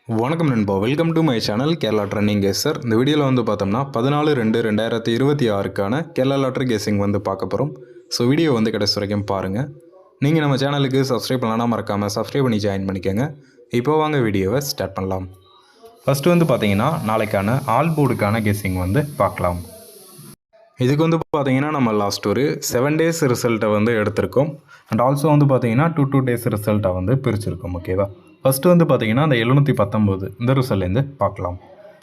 வணக்கம் நண்பா, welcome to my channel Kerala trending guesser. இந்த வீடியோவில் வந்து பார்த்தோம்னா 14/2/2026க்கான கேரளா லாட்டரி கெஸ்ஸிங் வந்து பார்க்க போகிறோம். ஸோ வீடியோ வந்து கடைசி வரைக்கும் பாருங்கள். நீங்கள் நம்ம சேனலுக்கு சப்ஸ்கிரைப் பண்ணலாம், மறக்காமல் சப்ஸ்கிரைப் பண்ணி ஜாயின் பண்ணிக்கோங்க. இப்போ வாங்க வீடியோவை ஸ்டார்ட் பண்ணலாம். ஃபஸ்ட்டு வந்து பார்த்தீங்கன்னா நாளைக்கான ஆல் போர்டுக்கான கெஸ்ஸிங் வந்து பார்க்கலாம். இதுக்கு வந்து பார்த்தீங்கன்னா நம்ம லாஸ்ட் ஒரு 7 days ரிசல்ட்டை வந்து எடுத்திருக்கோம். அண்ட் ஆல்சோ வந்து பார்த்தீங்கன்னா 2 days ரிசல்ட்டை வந்து பிரிச்சிருக்கோம். ஓகேவா? ஃபஸ்ட்டு வந்து பார்த்தீங்கன்னா அந்த 719 இந்த ரிசல்ட்லேருந்து பார்க்கலாம்.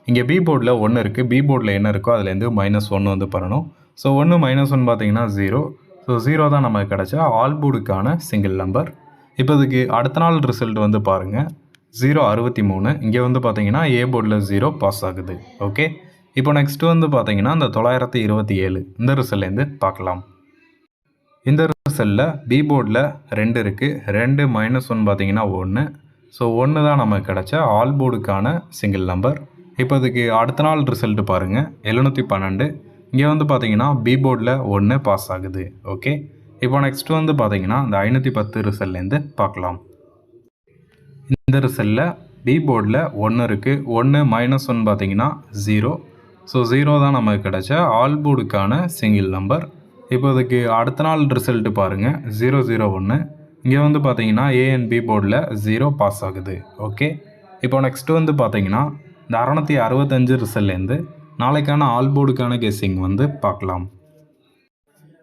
இங்கே பி போர்டில் 1 இருக்குது. பி போர்டில் என்ன இருக்கோ அதுலேருந்து -1 வந்து பண்ணணும். ஸோ 1 -1 பார்த்தீங்கன்னா 0. ஸோ 0 தான் நமக்கு கிடச்சா ஆல் போர்டுக்கான சிங்கிள் நம்பர். இப்போ இதுக்கு அடுத்த நாள் ரிசல்ட் வந்து பாருங்கள். 063. இங்கே வந்து பார்த்தீங்கன்னா ஏ போர்டில் 0 பாஸ் ஆகுது. ஓகே, இப்போ நெக்ஸ்ட்டு வந்து பார்த்தீங்கன்னா இந்த 927 இந்த ரிசல்ட்லேருந்து பார்க்கலாம். இந்த ரிசல்ட்டில் பி போர்டில் 2 இருக்குது. 2 -1 பார்த்தீங்கன்னா 1. ஸோ 1 தான் நமக்கு கிடச்ச ஆல் போர்டுக்கான சிங்கிள் நம்பர். இப்போ இதுக்கு அடுத்த நாள் ரிசல்ட்டு பாருங்கள். 712. இங்கே வந்து பார்த்தீங்கன்னா பி போர்டில் 1 பாஸ் ஆகுது. ஓகே, இப்போ நெக்ஸ்ட்டு வந்து பார்த்தீங்கன்னா இந்த 510 ரிசல்ட்லேருந்து பார்க்கலாம். இந்த ரிசல்ட்டில் பி போர்டில் 1 இருக்குது. 1 -1 பார்த்தீங்கன்னா 0. ஸோ 0 தான் நமக்கு கிடச்ச ஆல் போர்டுக்கான சிங்கிள் நம்பர். இப்போ இதுக்கு அடுத்த நாள் ரிசல்ட்டு பாருங்கள். 001. இங்கே வந்து பார்த்தீங்கன்னா ஏ அண்ட் பி போர்டில் 0 பாஸ் ஆகுது. ஓகே, இப்போ நெக்ஸ்ட்டு வந்து பார்த்தீங்கன்னா இந்த 665 ரிசல்ட்லேருந்து நாளைக்கான ஆல் போர்டுக்கான கெஸ்ஸிங் வந்து பார்க்கலாம்.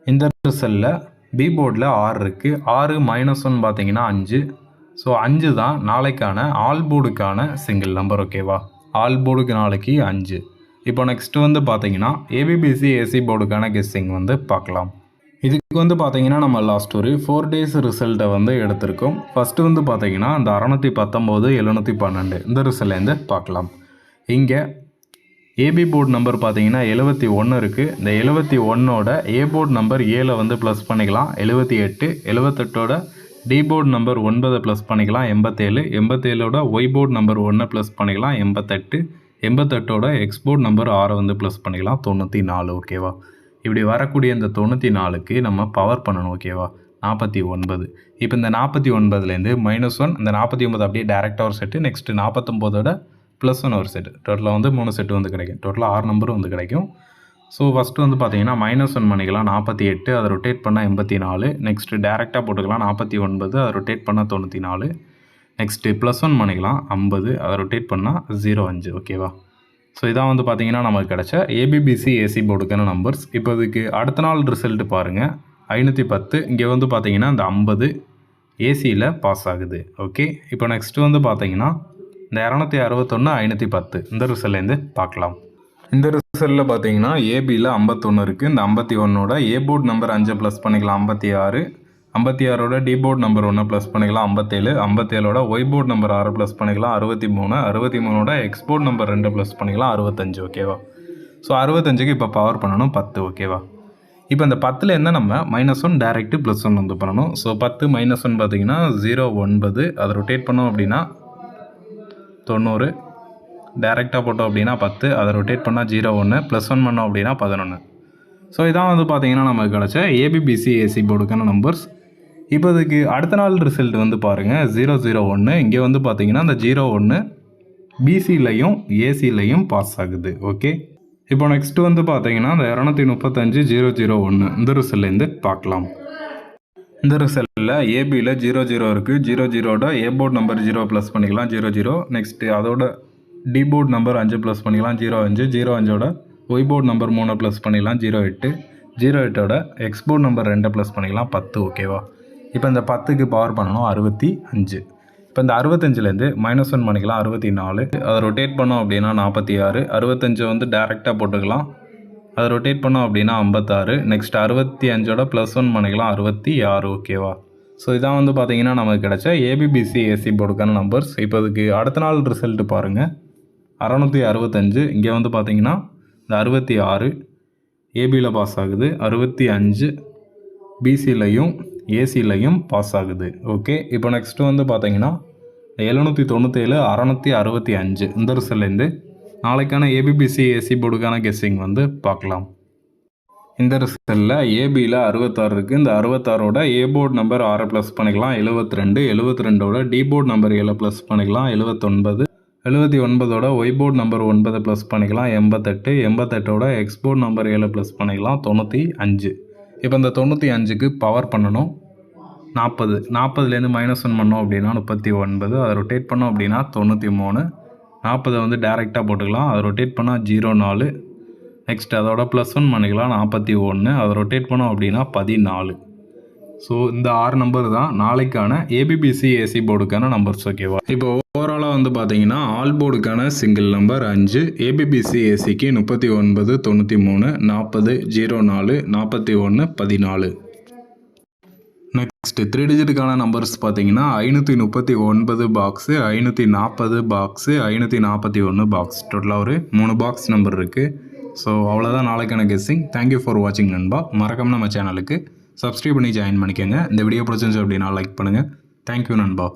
இந்த ரிசல்ட்டில் பி போர்டில் 6 இருக்குது. 6 -1 பார்த்தீங்கன்னா 5. ஸோ 5 தான் நாளைக்கான ஆல் போர்டுக்கான சிங்கிள் நம்பர். ஓகேவா? ஆல் போர்டுக்கு நாளைக்கு 5. இப்போ நெக்ஸ்ட்டு வந்து பார்த்தீங்கன்னா ஏபிபிசி ஏசி போர்டுக்கான கெஸ்ஸிங் வந்து பார்க்கலாம். இதுக்கு வந்து பார்த்தீங்கன்னா நம்ம லாஸ்ட் ஒரு 4 days ரிசல்ட்டை வந்து எடுத்திருக்கோம். ஃபஸ்ட்டு வந்து பார்த்தீங்கன்னா இந்த 619 712 இந்த ரிசல்ட்லேருந்து பார்க்கலாம். இங்கே ஏபி போர்டு நம்பர் பார்த்தீங்கன்னா 71 இருக்குது. இந்த 71ஓட ஏ போர்டு நம்பர் 7 வந்து ப்ளஸ் பண்ணிக்கலாம் 78. 78ஓட டி போர்டு நம்பர் 9 ப்ளஸ் பண்ணிக்கலாம் 87. 87ஓட ஒய் போர்டு நம்பர் 1 ப்ளஸ் பண்ணிக்கலாம் 88. 88ஓட எக்ஸ் போர்டு நம்பர் 6 வந்து ப்ளஸ் பண்ணிக்கலாம் 94. ஓகேவா? இப்படி வரக்கூடிய இந்த 94க்கு நம்ம பவர் பண்ணணும். ஓகேவா? 49. இப்போ இந்த 49லேருந்து -1 இந்த 49 அப்படியே டேரெக்டாக ஒரு செட்டு. நெக்ஸ்ட்டு 49ஓட +1 ஒரு செட்டு. டோட்டலாக வந்து 3 செட்டு வந்து கிடைக்கும். டோட்டலாக 6 நம்பரும் வந்து கிடைக்கும். ஸோ ஃபஸ்ட்டு வந்து பார்த்தீங்கன்னா -1 பண்ணிக்கலாம் 48. அதை ரொட்டேட் பண்ணால் 84. நெக்ஸ்ட்டு டேரெக்டாக போட்டுக்கலாம் 49. அதை ரொட்டேட் பண்ணால் 94. நெக்ஸ்ட்டு +1 பண்ணிக்கலாம் 50. அதை ரொட்டேட் பண்ணால் 05. ஓகேவா? ஸோ இதான் வந்து பார்த்தீங்கன்னா நமக்கு கிடச்ச ஏபிபிசி ஏசி போர்டுக்கான நம்பர்ஸ். இப்போ இதுக்கு அடுத்த நாள் ரிசல்ட்டு பாருங்கள். 510. இங்கே வந்து பார்த்தீங்கன்னா இந்த 50 ஏசியில் பாஸ் ஆகுது. ஓகே, இப்போ நெக்ஸ்ட்டு வந்து பார்த்தீங்கன்னா இந்த 261 510 இந்த ரிசல்ட்லேருந்து பார்க்கலாம். இந்த ரிசல்ட்டில் பார்த்தீங்கன்னா ஏபியில் 51 இருக்குது. இந்த 51ஓட ஏ போர்டு நம்பர் 5 ப்ளஸ் பண்ணிக்கலாம் 56. 56ஓட டி போர்டு நம்பர் 1 ப்ளஸ் பண்ணிக்கலாம் 57. 57ஓட ஒய் போர்டு நம்பர் 6 ப்ளஸ் பண்ணிக்கலாம் 63. 63ஓட எக்ஸ் போர்டு நம்பர் 2 ப்ளஸ் பண்ணிக்கலாம் 65. ஓகேவா? ஸோ 65க்கு இப்போ பவர் பண்ணணும் 10. ஓகேவா? இப்போ இந்த 10ல் என்ன நம்ம -1 டேரெக்டு +1 வந்து பண்ணணும். ஸோ 10 -1 பார்த்தீங்கன்னா 0 9. அதை ரொட்டேட் பண்ணோம் அப்படின்னா 90. டேரெக்டாக போட்டோம் அப்படின்னா 10. அதை ரொட்டேட் பண்ணால் 01. +1 பண்ணோம் அப்படின்னா 11. ஸோ இதான் வந்து பார்த்தீங்கன்னா நமக்கு கிடச்ச ஏபிபிசி ஏசி போர்டுக்கான நம்பர்ஸ். இப்போ இதுக்கு அடுத்த நாள் ரிசல்ட் வந்து பாருங்கள். 001. இங்கே வந்து பார்த்தீங்கன்னா இந்த 01 பிசிலையும் ஏசிலையும் பாஸ் ஆகுது. ஓகே, இப்போ நெக்ஸ்ட்டு வந்து பார்த்தீங்கன்னா இந்த 235 001 இந்த ரிசல்ட்லேருந்து பார்க்கலாம். இந்த ரிசல்ட்டில் ஏபியில் 00 இருக்குது. 00ஓட ஏ போர்டு நம்பர் 0 ப்ளஸ் பண்ணிக்கலாம் 00. நெக்ஸ்ட்டு அதோட டி போர்டு நம்பர் 5 ப்ளஸ் பண்ணிக்கலாம் 05. 05ஓட ஒய் போர்டு நம்பர் 3 ப்ளஸ் பண்ணிக்கலாம் 08. 08ஓட எக்ஸ் போர்டு நம்பர் 2 ப்ளஸ் பண்ணிக்கலாம் 10. ஓகேவா? இப்போ இந்த 10க்கு பவர் பண்ணணும் 65. இப்போ இந்த 65லேருந்து -1 பண்ணிக்கலாம் 64. அதை ரொட்டேட் பண்ணோம் அப்படின்னா 46. 65 வந்து டேரெக்டாக போட்டுக்கலாம். அதை ரொட்டேட் பண்ணோம் அப்படின்னா 56. நெக்ஸ்ட் 65ஓட +1 பண்ணிக்கலாம் 66. ஓகேவா? ஸோ இதான் வந்து பார்த்தீங்கன்னா நமக்கு கிடச்ச ஏபிபிசி ஏசி போர்டுக்கான நம்பர்ஸ். இப்போ இதுக்கு அடுத்த நாள் ரிசல்ட்டு பாருங்கள். 665. இங்கே வந்து பார்த்தீங்கன்னா இந்த 66 ஏபியில் பாஸ் ஆகுது. 65 பிசிலையும் ஏசிலையும் பாஸ் ஆகுது. ஓகே, இப்போ நெக்ஸ்ட்டு வந்து பார்த்தீங்கன்னா 797 665 இந்த ரிசல்ட்லேருந்து நாளைக்கான ஏபிபிசி ஏசி போர்டுக்கான கெஸ்ஸிங் வந்து பார்க்கலாம். இந்த ரிசல்ட்டில் ஏபியில் 66 இருக்குது. இந்த 66ஓட ஏ போர்டு நம்பர் 6 ப்ளஸ் பண்ணிக்கலாம் 72. 72ஓட டி போர்டு நம்பர் 7 ப்ளஸ் பண்ணிக்கலாம் 79. 79ஓட ஒய் போர்டு நம்பர் 9 ப்ளஸ் பண்ணிக்கலாம் 88, 88ஓட எக்ஸ் போர்டு நம்பர் 7 ப்ளஸ் பண்ணிக்கலாம் 95. இப்போ இந்த 95க்கு பவர் பண்ணணும் 40, 40லேருந்து -1 பண்ணோம் அப்படின்னா 39, அதை ரொட்டேட் பண்ணோம் அப்படின்னா 93, 40 வந்து டேரெக்டாக போட்டுக்கலாம், அதை ரொட்டேட் பண்ணால் 04, நெக்ஸ்ட் அதோட +1 பண்ணிக்கலாம் 41, அதை ரொட்டேட் பண்ணோம் அப்படின்னா 14. ஸோ இந்த 6 நம்பர் தான் நாளைக்கான ஏபிபிசி ஏசி போர்டுக்கான நம்பர்ஸ். ஓகேவா? இப்போ ஓவராலாக வந்து பார்த்தீங்கன்னா ஆல் போர்டுக்கான சிங்கிள் நம்பர் 5, ஏபிபிசி ஏசிக்கு 39, 93, 40, 04, 41, 14. நெக்ஸ்ட் 3 டிஜிட்டுக்கான நம்பர்ஸ் பார்த்தீங்கன்னா 539 பாக்ஸு, 540 பாக்ஸு, 541 பாக்ஸ். டோட்டலாக ஒரு 3 பாக்ஸ் நம்பர் இருக்குது. ஸோ அவ்வளோதான் நாளைக்கான கெஸ்ஸிங். தேங்க்யூ ஃபார் வாட்சிங் நண்பா. மறக்காம நம்ம சேனலுக்கு சப்ஸ்கிரைப் பண்ணி ஜாயின் பண்ணிக்கோங்க. இந்த வீடியோ பிடிச்சிருந்துச்சு அப்படின்னா லைக் பண்ணுங்கள். தேங்க்யூ நண்பா.